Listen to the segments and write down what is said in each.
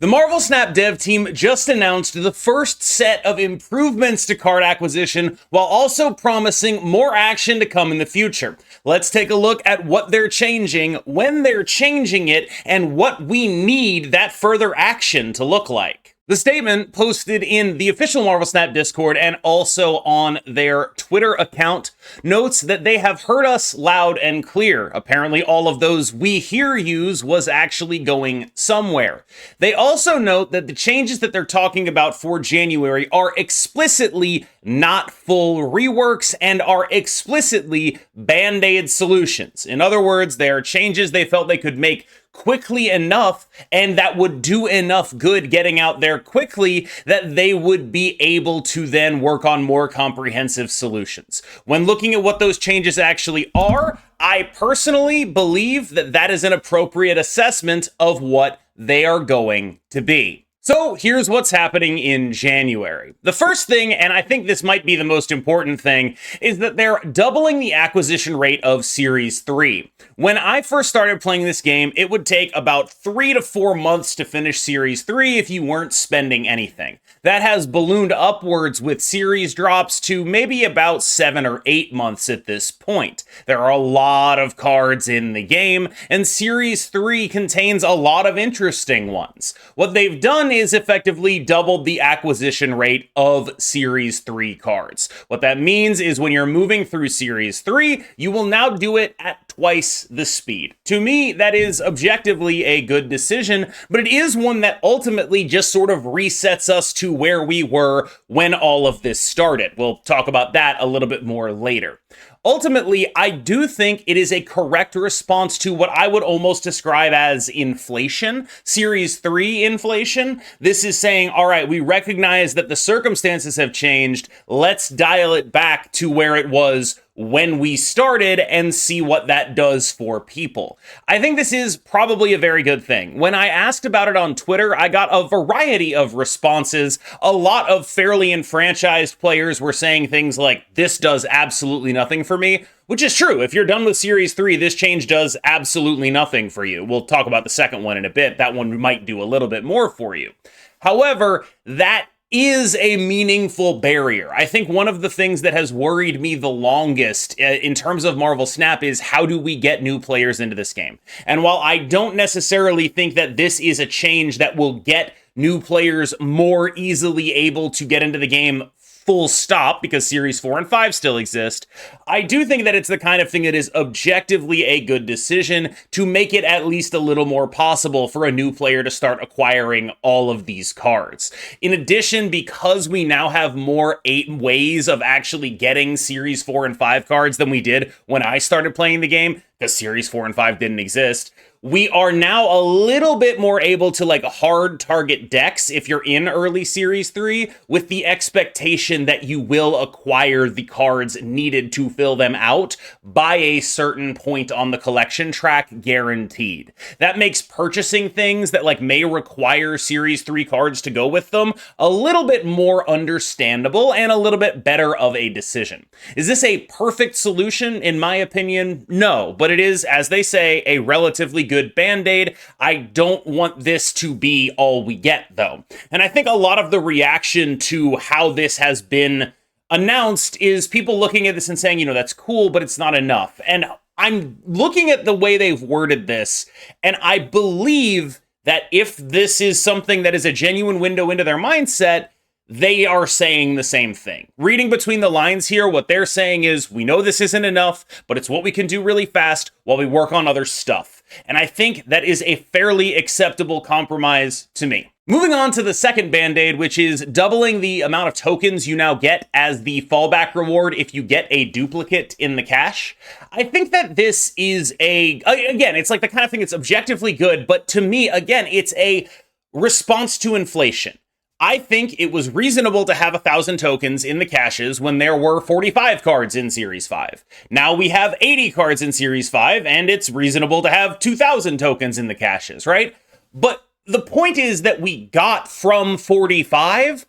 The Marvel Snap dev team just announced the first set of improvements to card acquisition while also promising more action to come in the future. Let's take a look at what they're changing, when they're changing it, and what we need that further action to look like. The statement, posted in the official Marvel Snap Discord and also on their Twitter account, notes that they have heard us loud and clear. Apparently all of those "we hear yous" was actually going somewhere. They also note that the changes that they're talking about for January are explicitly not full reworks and are explicitly band-aid solutions. In other words, they are changes they felt they could make quickly enough and that would do enough good getting out there quickly that they would be able to then work on more comprehensive solutions. When looking at what those changes actually are, I personally believe that that is an appropriate assessment of what they are going to be. So here's what's happening in January. The first thing, and I think this might be the most important thing, is that they're doubling the acquisition rate of Series 3. When I first started playing this game, it would take about 3 to 4 months to finish Series 3 if you weren't spending anything. That has ballooned upwards with series drops to maybe about 7 or 8 months at this point. There are a lot of cards in the game, and Series 3 contains a lot of interesting ones. What they've done is effectively doubled the acquisition rate of Series 3 cards. What that means is when you're moving through Series 3, you will now do it at twice the speed. To me, that is objectively a good decision, but it is one that ultimately just sort of resets us to where we were when all of this started. We'll talk about that a little bit more later. Ultimately, I do think it is a correct response to what I would almost describe as inflation, Series 3 inflation. This is saying, all right, we recognize that the circumstances have changed. Let's dial it back to where it was when we started and see what that does for people. I think this is probably a very good thing. When I asked about it on Twitter, I got a variety of responses. A lot of fairly enfranchised players were saying things like, "This does absolutely nothing for me," which is true. If you're done with Series 3, this change does absolutely nothing for you. We'll talk about the second one in a bit. That one might do a little bit more for you. However, that is a meaningful barrier. I think one of the things that has worried me the longest in terms of Marvel Snap is how do we get new players into this game? And while I don't necessarily think that this is a change that will get new players more easily able to get into the game full stop, because Series 4 and 5 still exist, I do think that it's the kind of thing that is objectively a good decision to make it at least a little more possible for a new player to start acquiring all of these cards. In addition, because we now have more 8 ways of actually getting Series 4 and 5 cards than we did when I started playing the game, because Series 4 and 5 didn't exist, we are now a little bit more able to hard target decks if you're in early Series 3 with the expectation that you will acquire the cards needed to fill them out by a certain point on the collection track guaranteed. That makes purchasing things that may require Series 3 cards to go with them a little bit more understandable and a little bit better of a decision. Is this a perfect solution? In my opinion, no, but it is, as they say, a relatively good band-aid. I don't want this to be all we get, though. And I think a lot of the reaction to how this has been announced is people looking at this and saying, that's cool, but it's not enough. And I'm looking at the way they've worded this, and I believe that if this is something that is a genuine window into their mindset, they are saying the same thing. Reading between the lines here, what they're saying is, we know this isn't enough, but it's what we can do really fast while we work on other stuff. And I think that is a fairly acceptable compromise to me. Moving on to the second band-aid, which is doubling the amount of tokens you now get as the fallback reward if you get a duplicate in the cache. I think that this is again, it's like the kind of thing that's objectively good, but to me, again, it's a response to inflation. I think it was reasonable to have 1,000 tokens in the caches when there were 45 cards in Series 5. Now we have 80 cards in Series 5, and it's reasonable to have 2,000 tokens in the caches, right? But the point is that we got from 45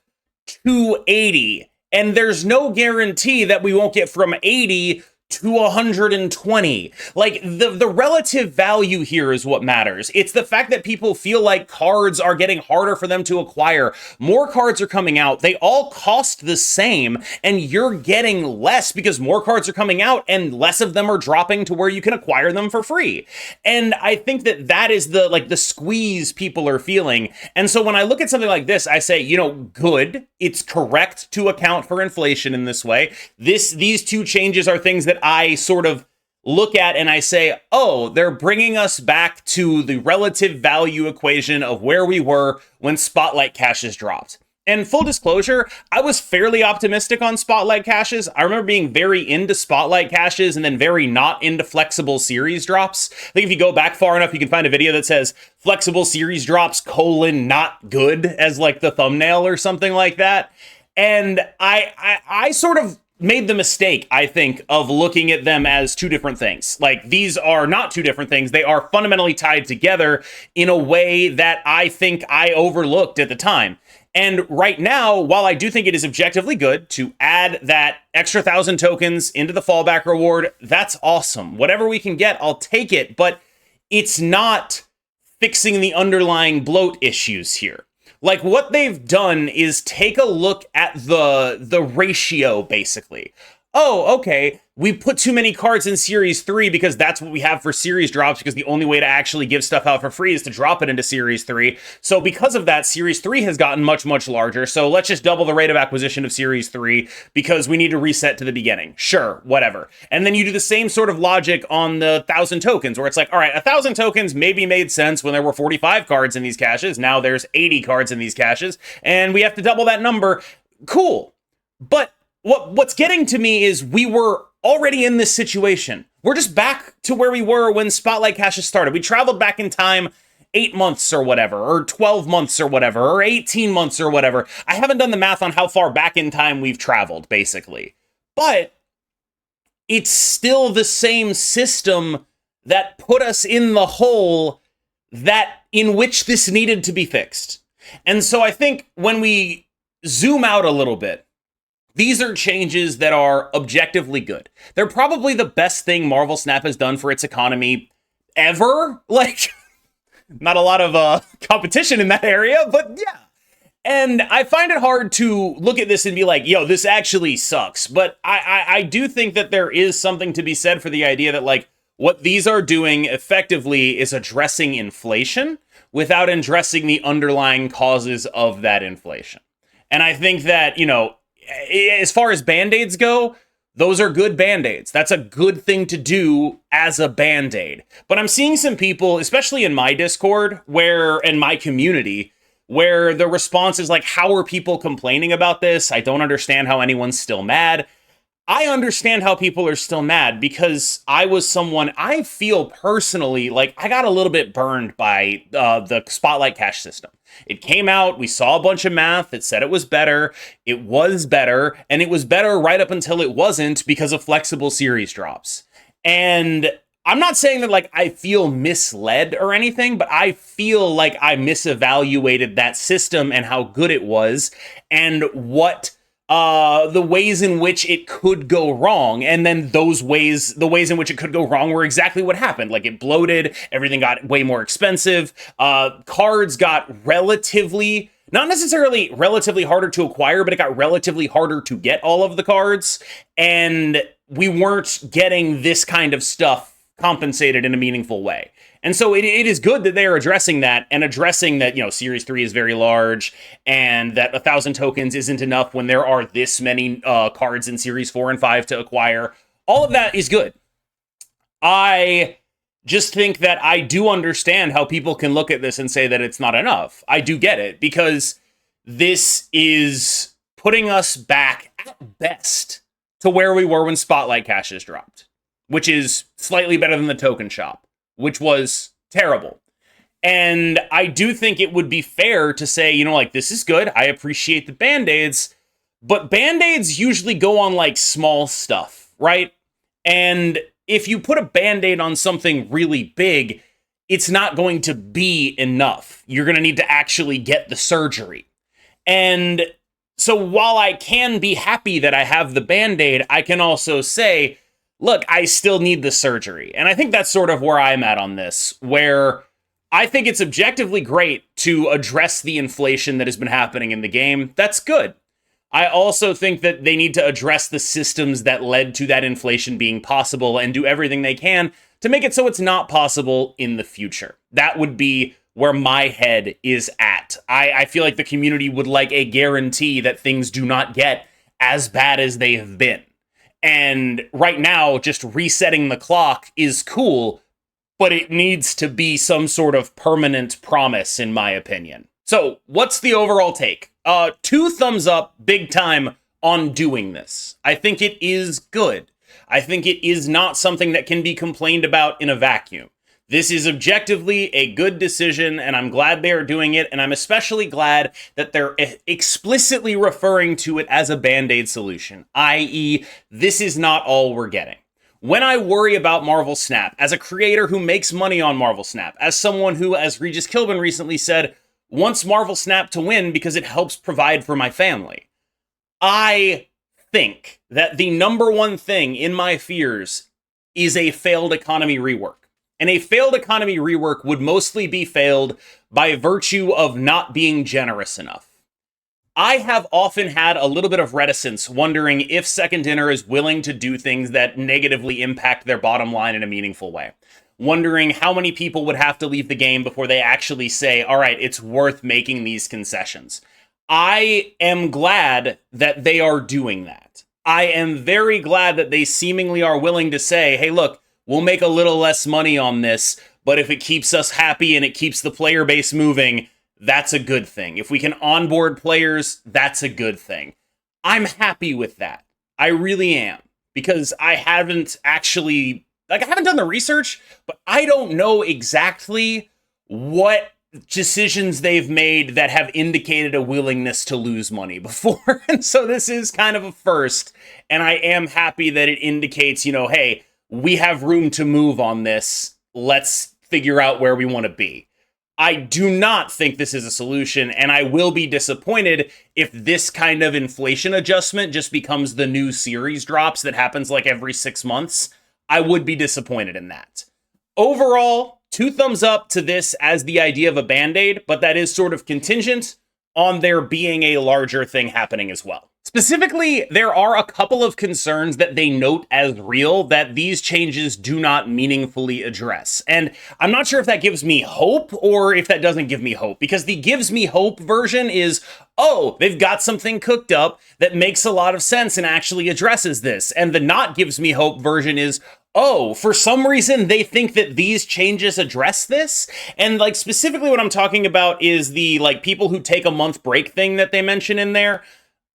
to 80, and there's no guarantee that we won't get from 80 to 120. Like the relative value here is what matters. It's the fact that people feel like cards are getting harder for them to acquire. More cards are coming out. They all cost the same, and you're getting less because more cards are coming out and less of them are dropping to where you can acquire them for free. And I think that that is the squeeze people are feeling. And so when I look at something like this, I say, good. It's correct to account for inflation in this way. These two changes are things that I sort of look at and I say, oh, they're bringing us back to the relative value equation of where we were when Spotlight caches dropped. And full disclosure, I was fairly optimistic on Spotlight caches. I remember being very into Spotlight caches and then very not into Flexible series drops. I think if you go back far enough, you can find a video that says Flexible series drops : not good as like the thumbnail or something like that. And I sort of made the mistake, I think, of looking at them as two different things. Like, these are not two different things. They are fundamentally tied together in a way that I think I overlooked at the time. And right now, while I do think it is objectively good to add that extra 1,000 tokens into the fallback reward, that's awesome. Whatever we can get, I'll take it. But it's not fixing the underlying bloat issues here. Like, what they've done is take a look at the ratio, basically. Oh, okay, we put too many cards in Series 3 because that's what we have for Series drops, because the only way to actually give stuff out for free is to drop it into Series 3. So because of that, Series 3 has gotten much, much larger. So let's just double the rate of acquisition of Series 3 because we need to reset to the beginning. Sure, whatever. And then you do the same sort of logic on the 1,000 tokens, where it's like, all right, 1,000 tokens maybe made sense when there were 45 cards in these caches. Now there's 80 cards in these caches, and we have to double that number. Cool. But what's getting to me is we were already in this situation. We're just back to where we were when Spotlight caches started. We traveled back in time 8 months or whatever, or 12 months or whatever, or 18 months or whatever. I haven't done the math on how far back in time we've traveled, basically. But it's still the same system that put us in the hole that in which this needed to be fixed. And so I think when we zoom out a little bit, these are changes that are objectively good. They're probably the best thing Marvel Snap has done for its economy ever. Like, not a lot of competition in that area, but yeah. And I find it hard to look at this and be like, yo, this actually sucks. But I do think that there is something to be said for the idea that, like, what these are doing effectively is addressing inflation without addressing the underlying causes of that inflation. And I think that, as far as Band-Aids go, those are good Band-Aids. That's a good thing to do as a Band-Aid. But I'm seeing some people, especially in my Discord, and my community, where the response is like, how are people complaining about this? I don't understand how anyone's still mad. I understand how people are still mad because I feel personally like I got a little bit burned by the Spotlight cache system. It came out, we saw a bunch of math that said it was better, and it was better right up until it wasn't because of Flexible series drops. And I'm not saying that, like, I feel misled or anything, but I feel like I misevaluated that system and how good it was and what the ways in which it could go wrong. And then the ways in which it could go wrong were exactly what happened. Like, it bloated, everything got way more expensive, cards got not necessarily relatively harder to acquire, but it got relatively harder to get all of the cards. And we weren't getting this kind of stuff compensated in a meaningful way. And so it is good that they are addressing that, and addressing that, Series 3 is very large, and that 1,000 tokens isn't enough when there are this many cards in Series 4 and 5 to acquire. All of that is good. I just think that I do understand how people can look at this and say that it's not enough. I do get it, because this is putting us back, at best, to where we were when Spotlight caches dropped, which is slightly better than the token shop, which was terrible. And I do think it would be fair to say, this is good. I appreciate the Band-Aids, but Band-Aids usually go on, like, small stuff, right? And if you put a Band-Aid on something really big, it's not going to be enough. You're going to need to actually get the surgery. And so while I can be happy that I have the Band-Aid, I can also say, look, I still need the surgery. And I think that's sort of where I'm at on this, where I think it's objectively great to address the inflation that has been happening in the game. That's good. I also think that they need to address the systems that led to that inflation being possible and do everything they can to make it so it's not possible in the future. That would be where my head is at. I feel like the community would like a guarantee that things do not get as bad as they have been. And right now, just resetting the clock is cool, but it needs to be some sort of permanent promise, in my opinion. So, what's the overall take? 2 thumbs up, big time, on doing this. I think it is good. I think it is not something that can be complained about in a vacuum. This is objectively a good decision, and I'm glad they are doing it, and I'm especially glad that they're explicitly referring to it as a Band-Aid solution, i.e., this is not all we're getting. When I worry about Marvel Snap, as a creator who makes money on Marvel Snap, as someone who, as Regis Kilbin recently said, wants Marvel Snap to win because it helps provide for my family, I think that the number one thing in my fears is a failed economy rework. And a failed economy rework would mostly be failed by virtue of not being generous enough. I have often had a little bit of reticence wondering if Second Dinner is willing to do things that negatively impact their bottom line in a meaningful way. Wondering how many people would have to leave the game before they actually say, all right, it's worth making these concessions. I am glad that they are doing that. I am very glad that they seemingly are willing to say, hey, look, we'll make a little less money on this, but if it keeps us happy and it keeps the player base moving, that's a good thing. If we can onboard players, that's a good thing. I'm happy with that. I really am. Because I haven't actually, I haven't done the research, but I don't know exactly what decisions they've made that have indicated a willingness to lose money before. And so this is kind of a first. And I am happy that it indicates, hey, we have room to move on this. Let's figure out where we want to be. I do not think this is a solution, and I will be disappointed if this kind of inflation adjustment just becomes the new series drops that happens like every 6 months. I would be disappointed in that. Overall, 2 thumbs up to this as the idea of a Band-Aid, but that is sort of contingent on there being a larger thing happening as well. Specifically, there are a couple of concerns that they note as real that these changes do not meaningfully address. And I'm not sure if that gives me hope or if that doesn't give me hope, because the gives me hope version is, oh, they've got something cooked up that makes a lot of sense and actually addresses this. And the not gives me hope version is, oh, for some reason they think that these changes address this. And specifically what I'm talking about is the people who take a month break thing that they mention in there.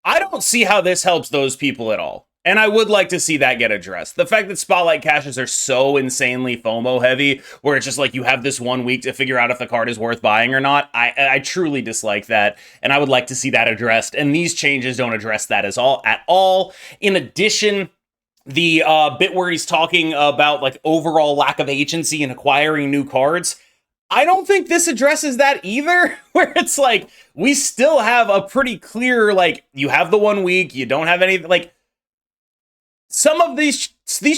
I don't see how this helps those people at all. And I would like to see that get addressed. The fact that Spotlight caches are so insanely FOMO heavy, where it's just you have this 1 week to figure out if the card is worth buying or not, I truly dislike that. And I would like to see that addressed. And these changes don't address that at all. In addition, the bit where he's talking about overall lack of agency in acquiring new cards, I don't think this addresses that either, where it's we still have a pretty clear, you have the 1 week, you don't have any, some of these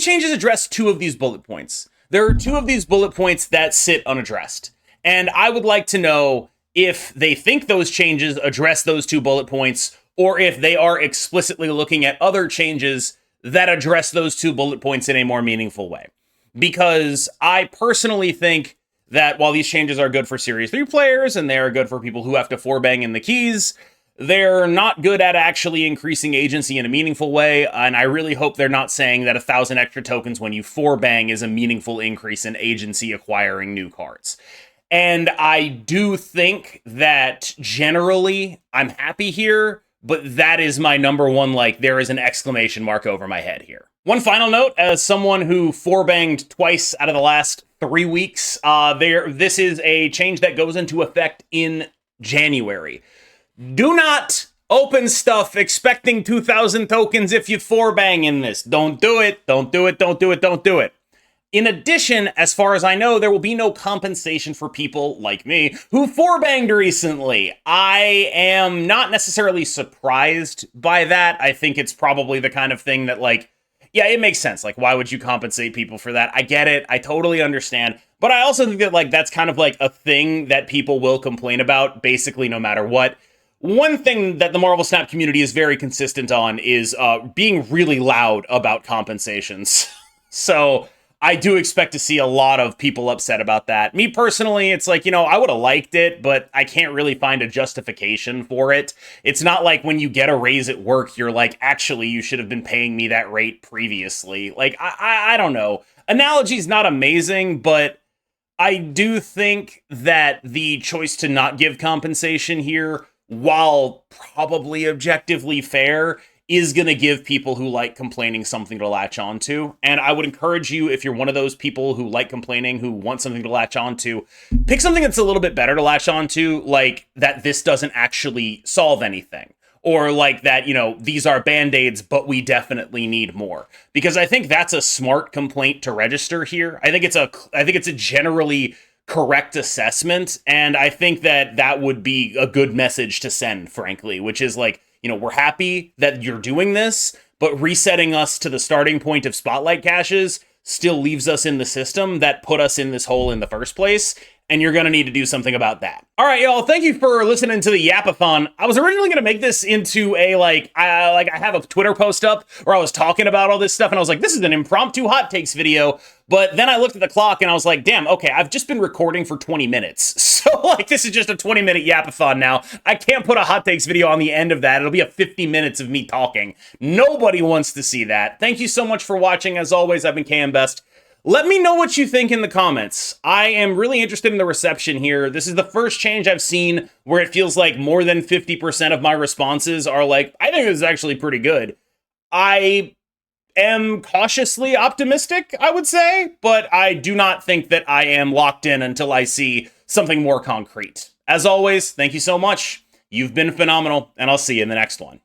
changes address 2 of these bullet points. There are 2 of these bullet points that sit unaddressed. And I would like to know if they think those changes address those 2 bullet points, or if they are explicitly looking at other changes that address those 2 bullet points in a more meaningful way. Because I personally think that while these changes are good for Series 3 players, and they're good for people who have to 4-bang in the keys, they're not good at actually increasing agency in a meaningful way, and I really hope they're not saying that 1,000 extra tokens when you 4-bang is a meaningful increase in agency acquiring new cards. And I do think that generally I'm happy here, but that is my number one, there is an exclamation mark over my head here. One final note, as someone who 4-banged twice out of the last 3 weeks, this is a change that goes into effect in January. Do not open stuff expecting 2,000 tokens if you 4-bang in this. Don't do it. Don't do it. Don't do it. Don't do it. In addition, as far as I know, there will be no compensation for people like me who 4-banged recently. I am not necessarily surprised by that. I think it's probably the kind of thing that yeah, it makes sense. Like, why would you compensate people for that? I get it. I totally understand. But I also think that, like, that's kind of like a thing that people will complain about basically no matter what. One thing that the Marvel Snap community is very consistent on is being really loud about compensations. So I do expect to see a lot of people upset about that. Me personally, it's like, I would have liked it, but I can't really find a justification for it. It's not like when you get a raise at work, you're like, actually, you should have been paying me that rate previously. Like, I don't know. Analogy's not amazing, but I do think that the choice to not give compensation here, while probably objectively fair, is going to give people who like complaining something to latch onto. And I would encourage you, if you're one of those people who like complaining, who want something to latch onto, pick something that's a little bit better to latch onto, like that this doesn't actually solve anything. Or like that, these are band-aids, but we definitely need more. Because I think that's a smart complaint to register here. I think it's a generally correct assessment, and I think that would be a good message to send, frankly, which is like, we're happy that you're doing this, but resetting us to the starting point of spotlight caches still leaves us in the system that put us in this hole in the first place, and you're going to need to do something about that. All right, y'all, thank you for listening to the Yapathon. I was originally going to make this into a, I have a Twitter post up where I was talking about all this stuff, and I was like, this is an impromptu hot takes video, but then I looked at the clock, and I was like, damn, okay, I've just been recording for 20 minutes, so, this is just a 20-minute Yapathon now. I can't put a hot takes video on the end of that. It'll be a 50 minutes of me talking. Nobody wants to see that. Thank you so much for watching. As always, I've been KM Best. Let me know what you think in the comments. I am really interested in the reception here. This is the first change I've seen where it feels like more than 50% of my responses are like, I think this is actually pretty good. I am cautiously optimistic, I would say, but I do not think that I am locked in until I see something more concrete. As always, thank you so much. You've been phenomenal, and I'll see you in the next one.